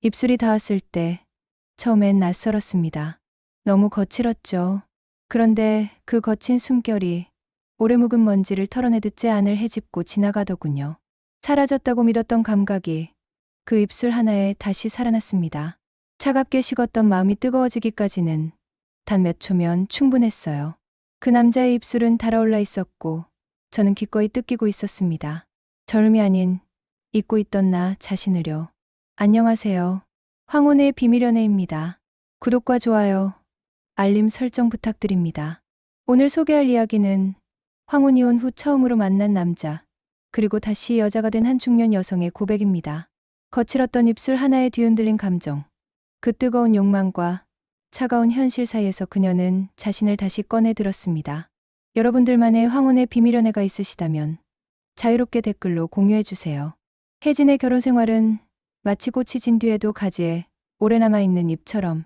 입술이 닿았을 때 처음엔 낯설었습니다. 너무 거칠었죠. 그런데 그 거친 숨결이 오래 묵은 먼지를 털어내듯 제 안을 헤집고 지나가더군요. 사라졌다고 믿었던 감각이 그 입술 하나에 다시 살아났습니다. 차갑게 식었던 마음이 뜨거워지기까지는 단 몇 초면 충분했어요. 그 남자의 입술은 달아올라 있었고 저는 기꺼이 뜯기고 있었습니다. 절음이 아닌 잊고 있던 나 자신을요. 안녕하세요. 황혼의 비밀 연애입니다. 구독과 좋아요, 알림 설정 부탁드립니다. 오늘 소개할 이야기는 황혼이 온 후 처음으로 만난 남자, 그리고 다시 여자가 된 한 중년 여성의 고백입니다. 거칠었던 입술 하나에 뒤흔들린 감정, 그 뜨거운 욕망과 차가운 현실 사이에서 그녀는 자신을 다시 꺼내 들었습니다. 여러분들만의 황혼의 비밀 연애가 있으시다면 자유롭게 댓글로 공유해주세요. 혜진의 결혼 생활은 마치 꽃이 진 뒤에도 가지에 오래 남아있는 잎처럼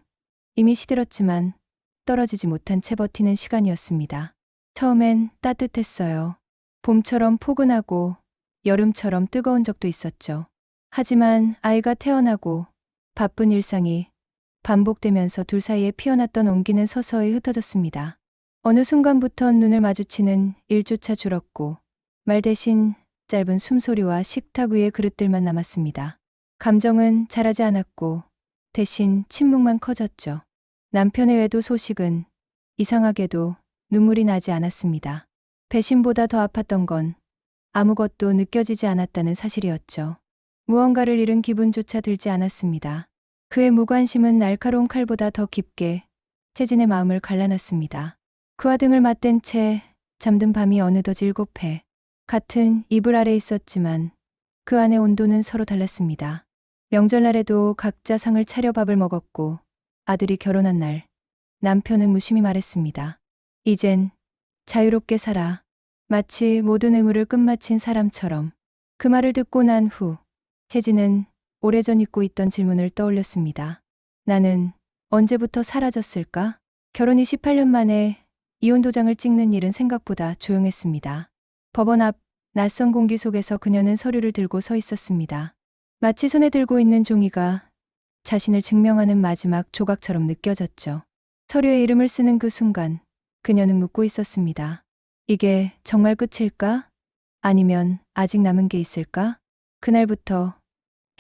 이미 시들었지만 떨어지지 못한 채 버티는 시간이었습니다. 처음엔 따뜻했어요. 봄처럼 포근하고 여름처럼 뜨거운 적도 있었죠. 하지만 아이가 태어나고 바쁜 일상이 반복되면서 둘 사이에 피어났던 온기는 서서히 흩어졌습니다. 어느 순간부턴 눈을 마주치는 일조차 줄었고 말 대신 짧은 숨소리와 식탁 위의 그릇들만 남았습니다. 감정은 자라지 않았고 대신 침묵만 커졌죠. 남편의 외도 소식은 이상하게도 눈물이 나지 않았습니다. 배신보다 더 아팠던 건 아무것도 느껴지지 않았다는 사실이었죠. 무언가를 잃은 기분조차 들지 않았습니다. 그의 무관심은 날카로운 칼보다 더 깊게 혜진의 마음을 갈라놨습니다. 그와 등을 맞댄 채 잠든 밤이 어느덧 7해. 같은 이불 아래 있었지만 그 안의 온도는 서로 달랐습니다. 명절날에도 각자 상을 차려 밥을 먹었고 아들이 결혼한 날 남편은 무심히 말했습니다. 이젠 자유롭게 살아. 마치 모든 의무를 끝마친 사람처럼. 그 말을 듣고 난 후 혜진은 오래전 잊고 있던 질문을 떠올렸습니다. 나는 언제부터 사라졌을까? 결혼 28년 만에 이혼 도장을 찍는 일은 생각보다 조용했습니다. 법원 앞 낯선 공기 속에서 그녀는 서류를 들고 서 있었습니다. 마치 손에 들고 있는 종이가 자신을 증명하는 마지막 조각처럼 느껴졌죠. 서류에 이름을 쓰는 그 순간 그녀는 묻고 있었습니다. 이게 정말 끝일까? 아니면 아직 남은 게 있을까? 그날부터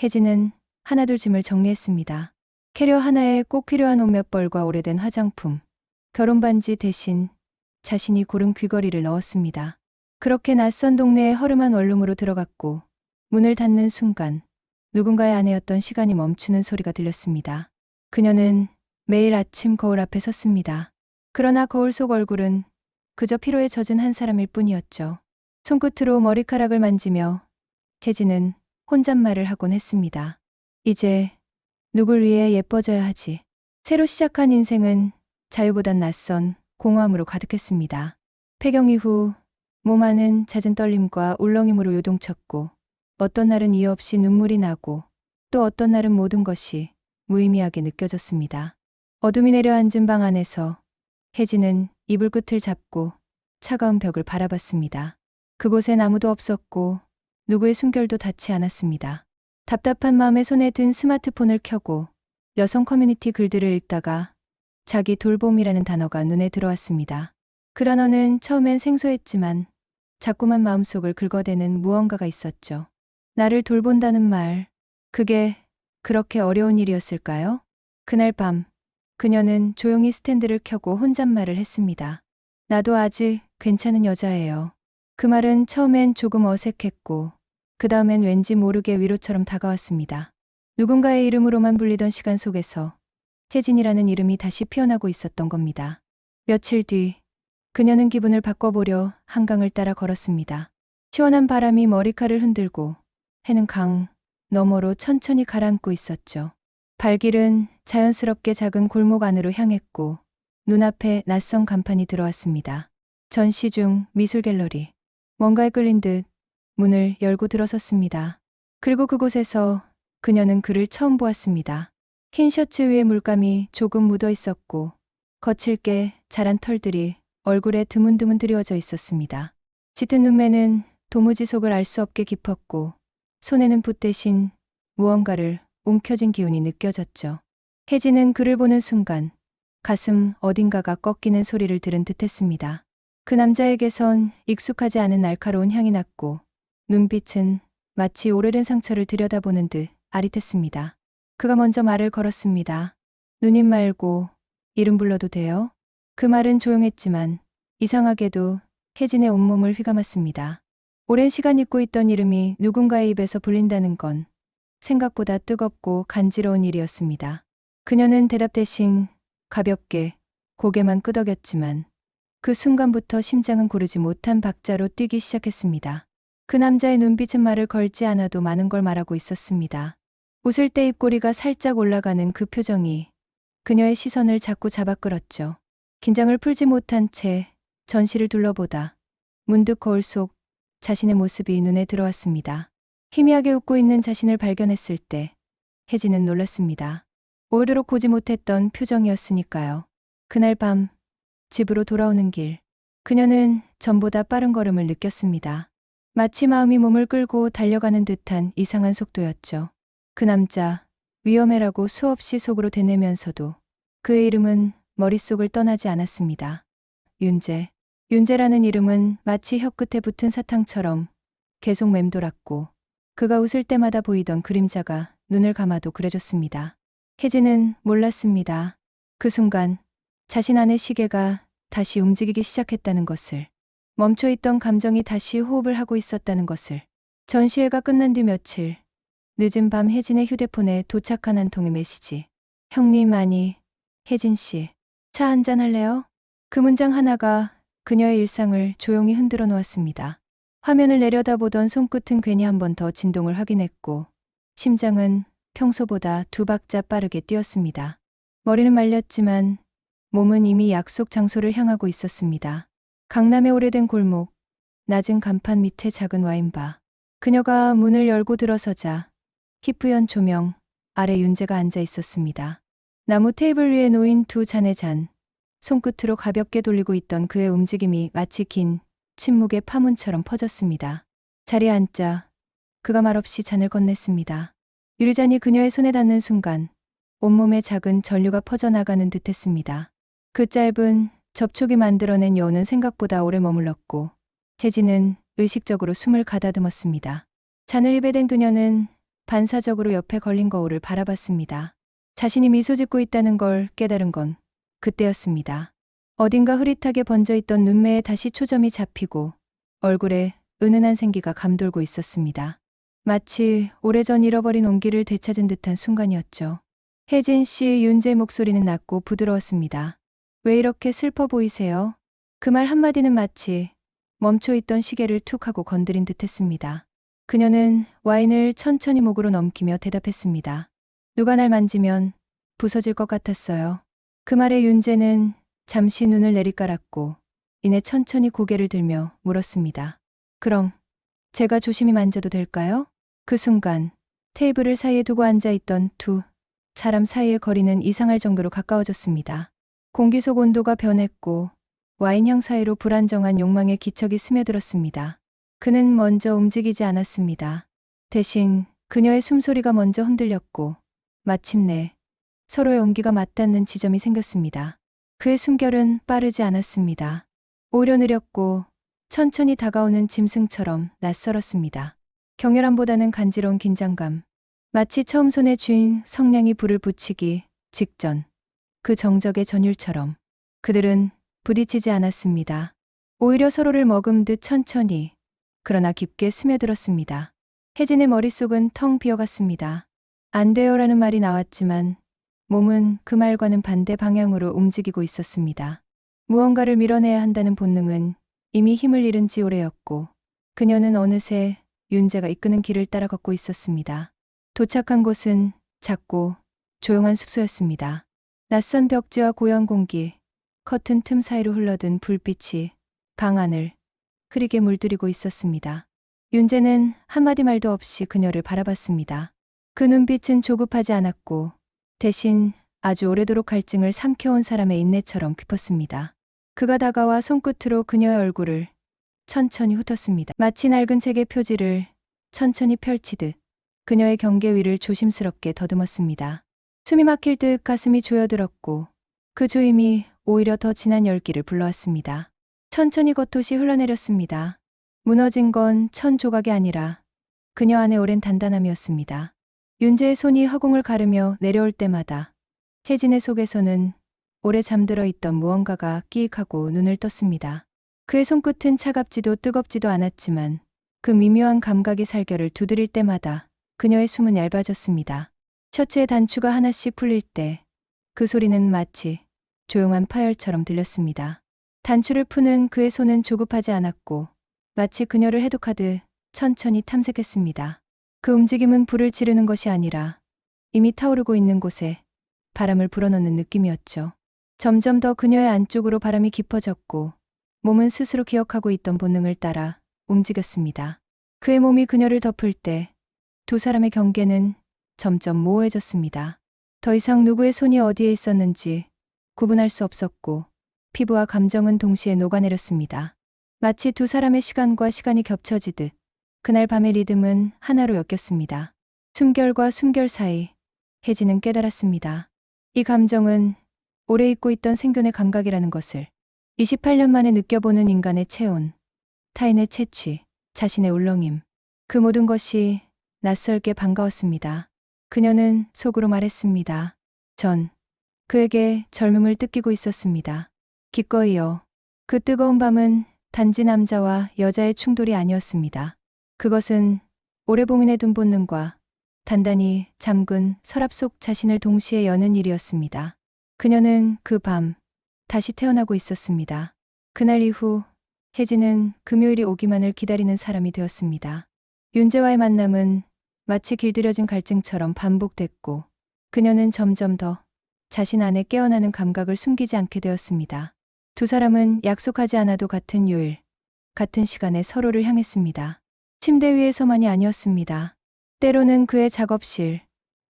혜진은 하나둘 짐을 정리했습니다. 캐리어 하나에 꼭 필요한 옷 몇 벌과 오래된 화장품, 결혼 반지 대신 자신이 고른 귀걸이를 넣었습니다. 그렇게 낯선 동네에 허름한 원룸으로 들어갔고 문을 닫는 순간 누군가의 아내였던 시간이 멈추는 소리가 들렸습니다. 그녀는 매일 아침 거울 앞에 섰습니다. 그러나 거울 속 얼굴은 그저 피로에 젖은 한 사람일 뿐이었죠. 손끝으로 머리카락을 만지며 혜진은 혼잣말을 하곤 했습니다. 이제 누굴 위해 예뻐져야 하지. 새로 시작한 인생은 자유보단 낯선 공허함으로 가득했습니다. 폐경 이후 몸 안은 잦은 떨림과 울렁임으로 요동쳤고 어떤 날은 이유 없이 눈물이 나고 또 어떤 날은 모든 것이 무의미하게 느껴졌습니다. 어둠이 내려앉은 방 안에서 혜진은 이불 끝을 잡고 차가운 벽을 바라봤습니다. 그곳엔 아무도 없었고 누구의 숨결도 닿지 않았습니다. 답답한 마음에 손에 든 스마트폰을 켜고 여성 커뮤니티 글들을 읽다가 자기 돌봄이라는 단어가 눈에 들어왔습니다. 그 단어는 처음엔 생소했지만 자꾸만 마음속을 긁어대는 무언가가 있었죠. 나를 돌본다는 말, 그게 그렇게 어려운 일이었을까요? 그날 밤 그녀는 조용히 스탠드를 켜고 혼잣말을 했습니다. 나도 아직 괜찮은 여자예요. 그 말은 처음엔 조금 어색했고 그 다음엔 왠지 모르게 위로처럼 다가왔습니다. 누군가의 이름으로만 불리던 시간 속에서 혜진이라는 이름이 다시 피어나고 있었던 겁니다. 며칠 뒤 그녀는 기분을 바꿔보려 한강을 따라 걸었습니다. 시원한 바람이 머리카락을 흔들고 해는 강 너머로 천천히 가라앉고 있었죠. 발길은 자연스럽게 작은 골목 안으로 향했고 눈앞에 낯선 간판이 들어왔습니다. 전시 중 미술 갤러리. 뭔가에 끌린 듯 문을 열고 들어섰습니다. 그리고 그곳에서 그녀는 그를 처음 보았습니다. 흰 셔츠 위에 물감이 조금 묻어 있었고 거칠게 자란 털들이 얼굴에 드문드문 드리워져 있었습니다. 짙은 눈매는 도무지 속을 알 수 없게 깊었고 손에는 붓 대신 무언가를 움켜진 기운이 느껴졌죠. 혜진은 그를 보는 순간 가슴 어딘가가 꺾이는 소리를 들은 듯했습니다. 그 남자에게선 익숙하지 않은 날카로운 향이 났고 눈빛은 마치 오래된 상처를 들여다보는 듯 아릿했습니다. 그가 먼저 말을 걸었습니다. 누님 말고 이름 불러도 돼요? 그 말은 조용했지만 이상하게도 혜진의 온몸을 휘감았습니다. 오랜 시간 잊고 있던 이름이 누군가의 입에서 불린다는 건 생각보다 뜨겁고 간지러운 일이었습니다. 그녀는 대답 대신 가볍게 고개만 끄덕였지만 그 순간부터 심장은 고르지 못한 박자로 뛰기 시작했습니다. 그 남자의 눈빛은 말을 걸지 않아도 많은 걸 말하고 있었습니다. 웃을 때 입꼬리가 살짝 올라가는 그 표정이 그녀의 시선을 자꾸 잡아 끌었죠. 긴장을 풀지 못한 채 전시를 둘러보다 문득 거울 속 자신의 모습이 눈에 들어왔습니다. 희미하게 웃고 있는 자신을 발견했을 때 혜진은 놀랐습니다. 오히려 보지 못했던 표정이었으니까요. 그날 밤 집으로 돌아오는 길, 그녀는 전보다 빠른 걸음을 느꼈습니다. 마치 마음이 몸을 끌고 달려가는 듯한 이상한 속도였죠. 그 남자, 위험해라고 수없이 속으로 되뇌면서도 그의 이름은 머릿속을 떠나지 않았습니다. 윤재. 윤재라는 이름은 마치 혀끝에 붙은 사탕처럼 계속 맴돌았고 그가 웃을 때마다 보이던 그림자가 눈을 감아도 그려졌습니다. 혜진은 몰랐습니다. 그 순간 자신 안의 시계가 다시 움직이기 시작했다는 것을, 멈춰있던 감정이 다시 호흡을 하고 있었다는 것을. 전시회가 끝난 뒤 며칠, 늦은 밤 혜진의 휴대폰에 도착한 한 통의 메시지. 형님, 아니, 혜진 씨, 차 한잔 할래요? 그 문장 하나가 그녀의 일상을 조용히 흔들어 놓았습니다. 화면을 내려다보던 손끝은 괜히 한 번 더 진동을 확인했고 심장은 평소보다 2박자 빠르게 뛰었습니다. 머리는 말렸지만 몸은 이미 약속 장소를 향하고 있었습니다. 강남의 오래된 골목, 낮은 간판 밑에 작은 와인바. 그녀가 문을 열고 들어서자 희뿌연 조명 아래 윤재가 앉아 있었습니다. 나무 테이블 위에 놓인 2잔의 잔, 손끝으로 가볍게 돌리고 있던 그의 움직임이 마치 긴 침묵의 파문처럼 퍼졌습니다. 자리에 앉자 그가 말없이 잔을 건넸습니다. 유리잔이 그녀의 손에 닿는 순간 온몸에 작은 전류가 퍼져나가는 듯했습니다. 그 짧은 접촉이 만들어낸 여운은 생각보다 오래 머물렀고 혜진은 의식적으로 숨을 가다듬었습니다. 잔을 입에 댄 그녀는 반사적으로 옆에 걸린 거울을 바라봤습니다. 자신이 미소 짓고 있다는 걸 깨달은 건 그때였습니다. 어딘가 흐릿하게 번져있던 눈매에 다시 초점이 잡히고 얼굴에 은은한 생기가 감돌고 있었습니다. 마치 오래전 잃어버린 온기를 되찾은 듯한 순간이었죠. 혜진 씨의 윤재 목소리는 낮고 부드러웠습니다. 왜 이렇게 슬퍼 보이세요? 그 말 한마디는 마치 멈춰있던 시계를 툭 하고 건드린 듯했습니다. 그녀는 와인을 천천히 목으로 넘기며 대답했습니다. 누가 날 만지면 부서질 것 같았어요. 그 말에 윤재는 잠시 눈을 내리깔았고 이내 천천히 고개를 들며 물었습니다. 그럼 제가 조심히 만져도 될까요? 그 순간 테이블을 사이에 두고 앉아있던 2 사람 사이의 거리는 이상할 정도로 가까워졌습니다. 공기 속 온도가 변했고 와인향 사이로 불안정한 욕망의 기척이 스며들었습니다. 그는 먼저 움직이지 않았습니다. 대신 그녀의 숨소리가 먼저 흔들렸고 마침내 서로의 온기가 맞닿는 지점이 생겼습니다. 그의 숨결은 빠르지 않았습니다. 오히려 느렸고 천천히 다가오는 짐승처럼 낯설었습니다. 격렬함보다는 간지러운 긴장감. 마치 처음 손에 쥔 성냥이 불을 붙이기 직전 그 정적의 전율처럼 그들은 부딪히지 않았습니다. 오히려 서로를 머금듯 천천히 그러나 깊게 스며들었습니다. 혜진의 머릿속은 텅 비어갔습니다. 안 돼요라는 말이 나왔지만 몸은 그 말과는 반대 방향으로 움직이고 있었습니다. 무언가를 밀어내야 한다는 본능은 이미 힘을 잃은 지 오래였고 그녀는 어느새 윤재가 이끄는 길을 따라 걷고 있었습니다. 도착한 곳은 작고 조용한 숙소였습니다. 낯선 벽지와 고요한 공기, 커튼 틈 사이로 흘러든 불빛이 방 안을 흐리게 물들이고 있었습니다. 윤재는 한마디 말도 없이 그녀를 바라봤습니다. 그 눈빛은 조급하지 않았고 대신 아주 오래도록 갈증을 삼켜온 사람의 인내처럼 깊었습니다. 그가 다가와 손끝으로 그녀의 얼굴을 천천히 훑었습니다. 마치 낡은 책의 표지를 천천히 펼치듯 그녀의 경계 위를 조심스럽게 더듬었습니다. 숨이 막힐 듯 가슴이 조여들었고 그 조임이 오히려 더 진한 열기를 불러왔습니다. 천천히 겉옷이 흘러내렸습니다. 무너진 건 천 조각이 아니라 그녀 안의 오랜 단단함이었습니다. 윤재의 손이 허공을 가르며 내려올 때마다 혜진의 속에서는 오래 잠들어 있던 무언가가 끼익하고 눈을 떴습니다. 그의 손끝은 차갑지도 뜨겁지도 않았지만 그 미묘한 감각이 살결을 두드릴 때마다 그녀의 숨은 얇아졌습니다. 셔츠의 단추가 하나씩 풀릴 때 그 소리는 마치 조용한 파열처럼 들렸습니다. 단추를 푸는 그의 손은 조급하지 않았고 마치 그녀를 해독하듯 천천히 탐색했습니다. 그 움직임은 불을 지르는 것이 아니라 이미 타오르고 있는 곳에 바람을 불어넣는 느낌이었죠. 점점 더 그녀의 안쪽으로 바람이 깊어졌고 몸은 스스로 기억하고 있던 본능을 따라 움직였습니다. 그의 몸이 그녀를 덮을 때 두 사람의 경계는 점점 모호해졌습니다. 더 이상 누구의 손이 어디에 있었는지 구분할 수 없었고 피부와 감정은 동시에 녹아내렸습니다. 마치 두 사람의 시간과 시간이 겹쳐지듯 그날 밤의 리듬은 하나로 엮였습니다. 숨결과 숨결 사이 혜진은 깨달았습니다. 이 감정은 오래 잊고 있던 생존의 감각이라는 것을 28년 만에 느껴보는 인간의 체온, 타인의 채취, 자신의 울렁임. 그 모든 것이 낯설게 반가웠습니다. 그녀는 속으로 말했습니다. 전 그에게 젊음을 뜯기고 있었습니다. 기꺼이요. 그 뜨거운 밤은 단지 남자와 여자의 충돌이 아니었습니다. 그것은 오래 봉인해둔 본능과 단단히 잠근 서랍 속 자신을 동시에 여는 일이었습니다. 그녀는 그 밤 다시 태어나고 있었습니다. 그날 이후 혜진은 금요일이 오기만을 기다리는 사람이 되었습니다. 윤재와의 만남은 마치 길들여진 갈증처럼 반복됐고 그녀는 점점 더 자신 안에 깨어나는 감각을 숨기지 않게 되었습니다. 두 사람은 약속하지 않아도 같은 요일, 같은 시간에 서로를 향했습니다. 침대 위에서만이 아니었습니다. 때로는 그의 작업실,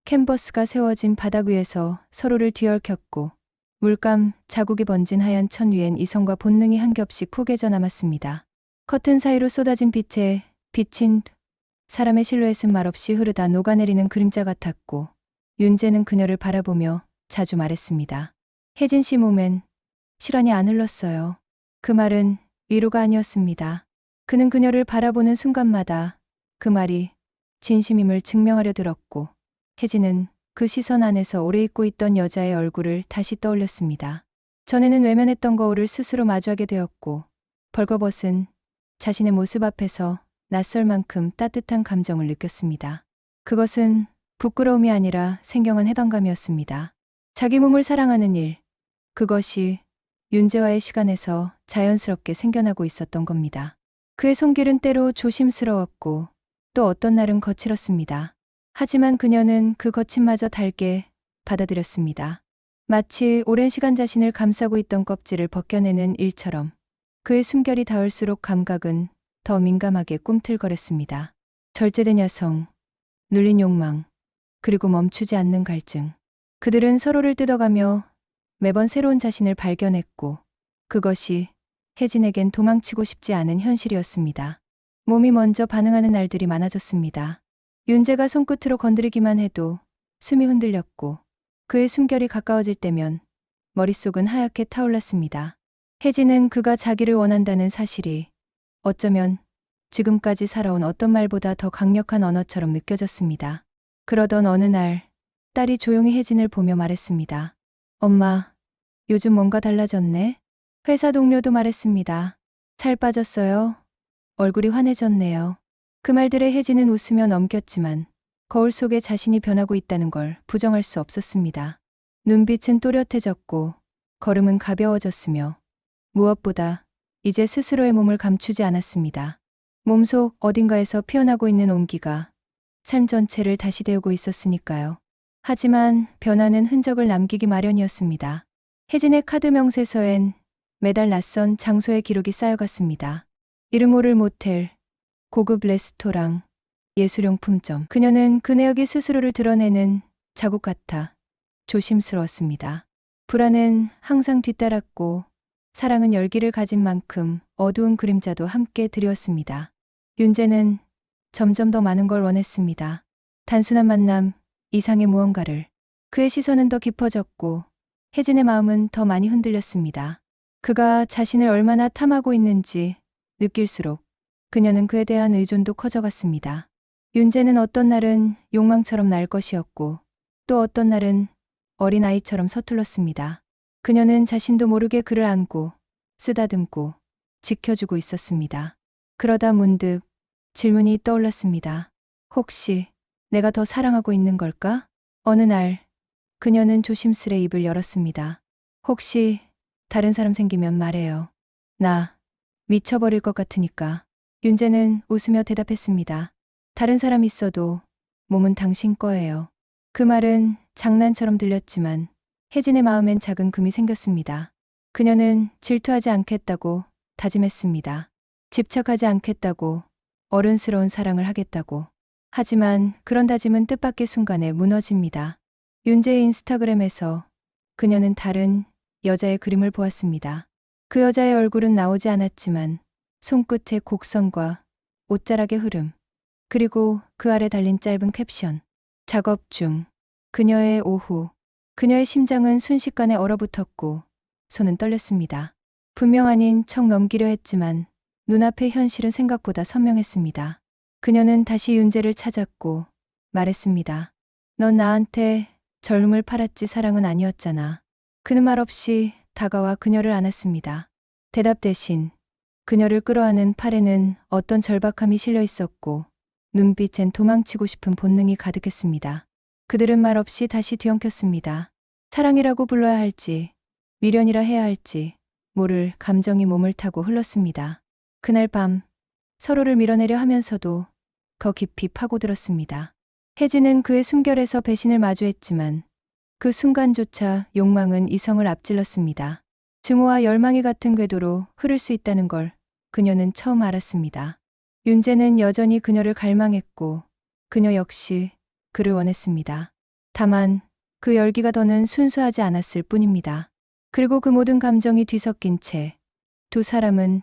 캔버스가 세워진 바닥 위에서 서로를 뒤얽혔고 물감, 자국이 번진 하얀 천 위엔 이성과 본능이 한 겹씩 포개져 남았습니다. 커튼 사이로 쏟아진 빛에 비친 사람의 실루엣은 말없이 흐르다 녹아내리는 그림자 같았고 윤재는 그녀를 바라보며 자주 말했습니다. 혜진 씨 몸엔 실환이 안 흘렀어요. 그 말은 위로가 아니었습니다. 그는 그녀를 바라보는 순간마다 그 말이 진심임을 증명하려 들었고 혜진은 그 시선 안에서 오래 잊고 있던 여자의 얼굴을 다시 떠올렸습니다. 전에는 외면했던 거울을 스스로 마주하게 되었고 벌거벗은 자신의 모습 앞에서 낯설 만큼 따뜻한 감정을 느꼈습니다. 그것은 부끄러움이 아니라 생경한 해방감이었습니다. 자기 몸을 사랑하는 일, 그것이 윤재와의 시간에서 자연스럽게 생겨나고 있었던 겁니다. 그의 손길은 때로 조심스러웠고 또 어떤 날은 거칠었습니다. 하지만 그녀는 그 거침마저 달게 받아들였습니다. 마치 오랜 시간 자신을 감싸고 있던 껍질을 벗겨내는 일처럼 그의 숨결이 닿을수록 감각은 더 민감하게 꿈틀거렸습니다. 절제된 야성, 눌린 욕망, 그리고 멈추지 않는 갈증. 그들은 서로를 뜯어가며 매번 새로운 자신을 발견했고 그것이 혜진에겐 도망치고 싶지 않은 현실이었습니다. 몸이 먼저 반응하는 날들이 많아졌습니다. 윤재가 손끝으로 건드리기만 해도 숨이 흔들렸고 그의 숨결이 가까워질 때면 머릿속은 하얗게 타올랐습니다. 혜진은 그가 자기를 원한다는 사실이 어쩌면 지금까지 살아온 어떤 말보다 더 강력한 언어처럼 느껴졌습니다. 그러던 어느 날 딸이 조용히 혜진을 보며 말했습니다. 엄마, 요즘 뭔가 달라졌네? 회사 동료도 말했습니다. 살 빠졌어요. 얼굴이 환해졌네요. 그 말들에 혜진은 웃으며 넘겼지만 거울 속에 자신이 변하고 있다는 걸 부정할 수 없었습니다. 눈빛은 또렷해졌고 걸음은 가벼워졌으며 무엇보다 이제 스스로의 몸을 감추지 않았습니다. 몸속 어딘가에서 피어나고 있는 온기가 삶 전체를 다시 데우고 있었으니까요. 하지만 변화는 흔적을 남기기 마련이었습니다. 혜진의 카드 명세서엔 매달 낯선 장소의 기록이 쌓여갔습니다. 이름 모를 모텔, 고급 레스토랑, 예술용품점. 그녀는 그 내역이 스스로를 드러내는 자국 같아 조심스러웠습니다. 불안은 항상 뒤따랐고 사랑은 열기를 가진 만큼 어두운 그림자도 함께 드리웠습니다. 윤재는 점점 더 많은 걸 원했습니다. 단순한 만남 이상의 무언가를. 그의 시선은 더 깊어졌고 혜진의 마음은 더 많이 흔들렸습니다. 그가 자신을 얼마나 탐하고 있는지 느낄수록 그녀는 그에 대한 의존도 커져갔습니다. 윤재는 어떤 날은 욕망처럼 날 것이었고 또 어떤 날은 어린아이처럼 서툴렀습니다. 그녀는 자신도 모르게 그를 안고 쓰다듬고 지켜주고 있었습니다. 그러다 문득 질문이 떠올랐습니다. 혹시 내가 더 사랑하고 있는 걸까? 어느 날 그녀는 조심스레 입을 열었습니다. 혹시 다른 사람 생기면 말해요. 나 미쳐버릴 것 같으니까. 윤재는 웃으며 대답했습니다. 다른 사람 있어도 몸은 당신 거예요. 그 말은 장난처럼 들렸지만 혜진의 마음엔 작은 금이 생겼습니다. 그녀는 질투하지 않겠다고 다짐했습니다. 집착하지 않겠다고, 어른스러운 사랑을 하겠다고. 하지만 그런 다짐은 뜻밖의 순간에 무너집니다. 윤재의 인스타그램에서 그녀는 다른 여자의 그림을 보았습니다. 그 여자의 얼굴은 나오지 않았지만 손끝의 곡선과 옷자락의 흐름, 그리고 그 아래 달린 짧은 캡션. 작업 중. 그녀의 오후. 그녀의 심장은 순식간에 얼어붙었고 손은 떨렸습니다. 분명 아닌 척 넘기려 했지만 눈앞의 현실은 생각보다 선명했습니다. 그녀는 다시 윤재를 찾았고 말했습니다. 넌 나한테 젊음을 팔았지 사랑은 아니었잖아. 그는 말없이 다가와 그녀를 안았습니다. 대답 대신 그녀를 끌어안은 팔에는 어떤 절박함이 실려 있었고 눈빛엔 도망치고 싶은 본능이 가득했습니다. 그들은 말없이 다시 뒤엉켰습니다. 사랑이라고 불러야 할지 미련이라 해야 할지 모를 감정이 몸을 타고 흘렀습니다. 그날 밤 서로를 밀어내려 하면서도 더 깊이 파고들었습니다. 혜진은 그의 숨결에서 배신을 마주했지만 그 순간조차 욕망은 이성을 앞질렀습니다. 증오와 열망이 같은 궤도로 흐를 수 있다는 걸 그녀는 처음 알았습니다. 윤재는 여전히 그녀를 갈망했고 그녀 역시 그를 원했습니다. 다만 그 열기가 더는 순수하지 않았을 뿐입니다. 그리고 그 모든 감정이 뒤섞인 채 두 사람은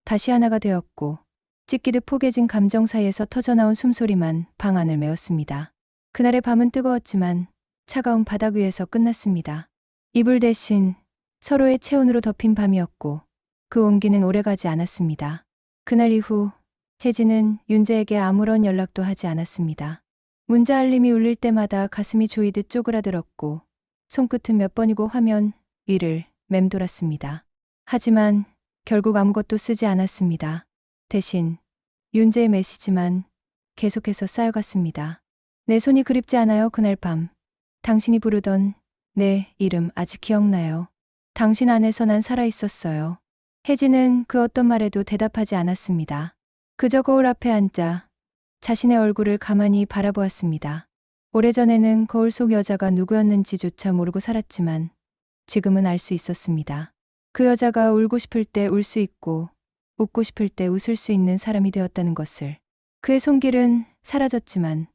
다시 하나가 되었고 찢기듯 포개진 감정 사이에서 터져나온 숨소리만 방 안을 메웠습니다. 그날의 밤은 뜨거웠지만 차가운 바닥 위에서 끝났습니다. 이불 대신 서로의 체온으로 덮인 밤이었고 그 온기는 오래가지 않았습니다. 그날 이후 혜진은 윤재에게 아무런 연락도 하지 않았습니다. 문자 알림이 울릴 때마다 가슴이 조이듯 쪼그라들었고 손끝은 몇 번이고 화면 위를 맴돌았습니다. 하지만 결국 아무것도 쓰지 않았습니다. 대신 윤재의 메시지만 계속해서 쌓여갔습니다. 내 손이 그립지 않아요. 그날 밤 당신이 부르던 내 이름 아직 기억나요. 당신 안에서 난 살아있었어요. 혜진은 그 어떤 말에도 대답하지 않았습니다. 그저 거울 앞에 앉아 자신의 얼굴을 가만히 바라보았습니다. 오래전에는 거울 속 여자가 누구였는지조차 모르고 살았지만 지금은 알 수 있었습니다. 그 여자가 울고 싶을 때 울 수 있고 웃고 싶을 때 웃을 수 있는 사람이 되었다는 것을. 그의 손길은 사라졌지만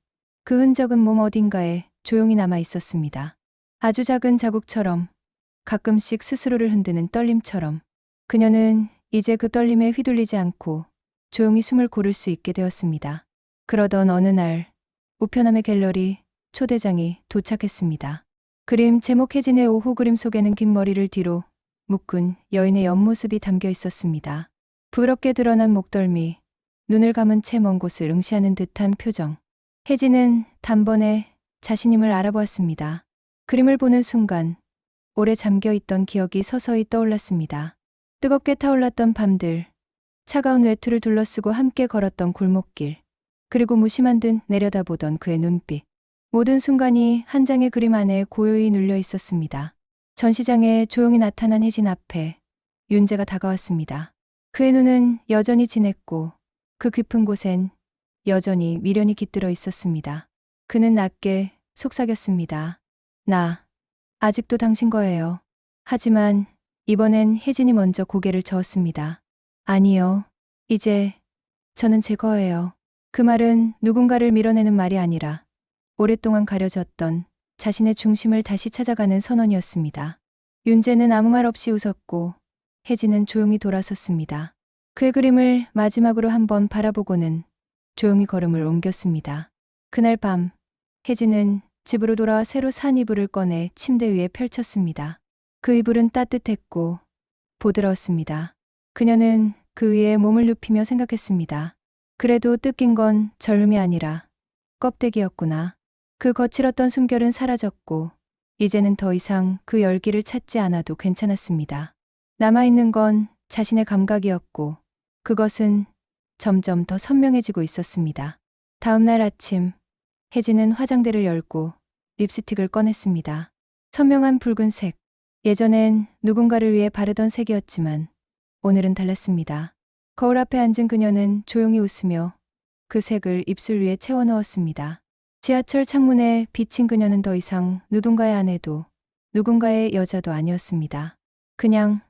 그 흔적은 몸 어딘가에 조용히 남아 있었습니다. 아주 작은 자국처럼, 가끔씩 스스로를 흔드는 떨림처럼. 그녀는 이제 그 떨림에 휘둘리지 않고 조용히 숨을 고를 수 있게 되었습니다. 그러던 어느 날 우편함의 갤러리 초대장이 도착했습니다. 그림 제목 혜진의 오후. 그림 속에는 긴 머리를 뒤로 묶은 여인의 옆모습이 담겨 있었습니다. 부드럽게 드러난 목덜미, 눈을 감은 채 먼 곳을 응시하는 듯한 표정. 혜진은 단번에 자신임을 알아보았습니다. 그림을 보는 순간 오래 잠겨있던 기억이 서서히 떠올랐습니다. 뜨겁게 타올랐던 밤들, 차가운 외투를 둘러쓰고 함께 걸었던 골목길, 그리고 무심한 듯 내려다보던 그의 눈빛. 모든 순간이 한 장의 그림 안에 고요히 눌려 있었습니다. 전시장에 조용히 나타난 혜진 앞에 윤재가 다가왔습니다. 그의 눈은 여전히 진했고 그 깊은 곳엔 여전히 미련이 깃들어 있었습니다. 그는 낮게 속삭였습니다. 나 아직도 당신 거예요. 하지만 이번엔 혜진이 먼저 고개를 저었습니다. 아니요. 이제 저는 제 거예요. 그 말은 누군가를 밀어내는 말이 아니라 오랫동안 가려졌던 자신의 중심을 다시 찾아가는 선언이었습니다. 윤재는 아무 말 없이 웃었고 혜진은 조용히 돌아섰습니다. 그의 그림을 마지막으로 한번 바라보고는 조용히 걸음을 옮겼습니다. 그날 밤 혜진은 집으로 돌아와 새로 산 이불을 꺼내 침대 위에 펼쳤습니다. 그 이불은 따뜻했고 보드러웠습니다. 그녀는 그 위에 몸을 눕히며 생각했습니다. 그래도 뜯긴 건 절름이 아니라 껍데기였구나. 그 거칠었던 숨결은 사라졌고 이제는 더 이상 그 열기를 찾지 않아도 괜찮았습니다. 남아있는 건 자신의 감각이었고 그것은 점점 더 선명해지고 있었습니다. 다음 날 아침 혜진은 화장대를 열고 립스틱을 꺼냈습니다. 선명한 붉은색. 예전엔 누군가를 위해 바르던 색이었지만 오늘은 달랐습니다. 거울 앞에 앉은 그녀는 조용히 웃으며 그 색을 입술 위에 채워 넣었습니다. 지하철 창문에 비친 그녀는 더 이상 누군가의 아내도 누군가의 여자도 아니었습니다. 그냥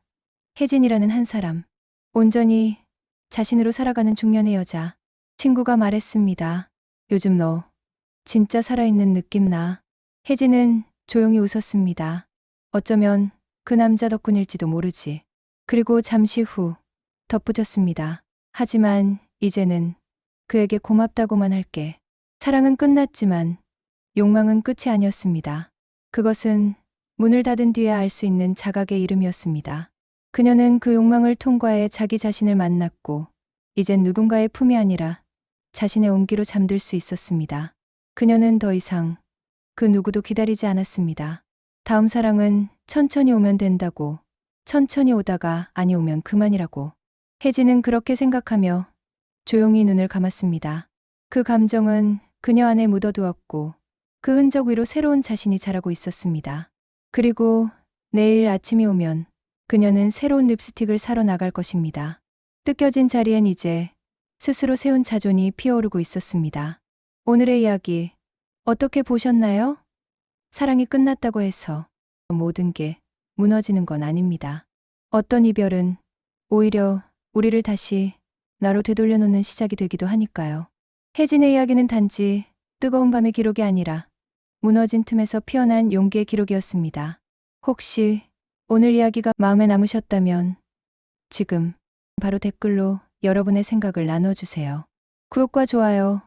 혜진이라는 한 사람. 온전히 자신으로 살아가는 중년의 여자. 친구가 말했습니다. 요즘 너 진짜 살아있는 느낌 나. 혜진은 조용히 웃었습니다. 어쩌면 그 남자 덕분일지도 모르지. 그리고 잠시 후 덧붙였습니다. 하지만 이제는 그에게 고맙다고만 할게. 사랑은 끝났지만 욕망은 끝이 아니었습니다. 그것은 문을 닫은 뒤에 알 수 있는 자각의 이름이었습니다. 그녀는 그 욕망을 통과해 자기 자신을 만났고 이젠 누군가의 품이 아니라 자신의 온기로 잠들 수 있었습니다. 그녀는 더 이상 그 누구도 기다리지 않았습니다. 다음 사랑은 천천히 오면 된다고, 천천히 오다가 아니 오면 그만이라고. 혜진은 그렇게 생각하며 조용히 눈을 감았습니다. 그 감정은 그녀 안에 묻어두었고 그 흔적 위로 새로운 자신이 자라고 있었습니다. 그리고 내일 아침이 오면 그녀는 새로운 립스틱을 사러 나갈 것입니다. 뜯겨진 자리엔 이제 스스로 세운 자존이 피어오르고 있었습니다. 오늘의 이야기 어떻게 보셨나요? 사랑이 끝났다고 해서 모든 게 무너지는 건 아닙니다. 어떤 이별은 오히려 우리를 다시 나로 되돌려 놓는 시작이 되기도 하니까요. 혜진의 이야기는 단지 뜨거운 밤의 기록이 아니라 무너진 틈에서 피어난 용기의 기록이었습니다. 혹시 오늘 이야기가 마음에 남으셨다면 지금 바로 댓글로 여러분의 생각을 나눠주세요. 구독과 좋아요,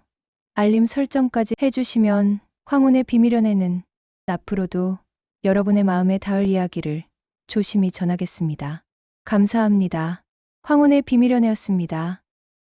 알림 설정까지 해주시면 황혼의 비밀연애는 앞으로도 여러분의 마음에 닿을 이야기를 조심히 전하겠습니다. 감사합니다. 황혼의 비밀연애였습니다.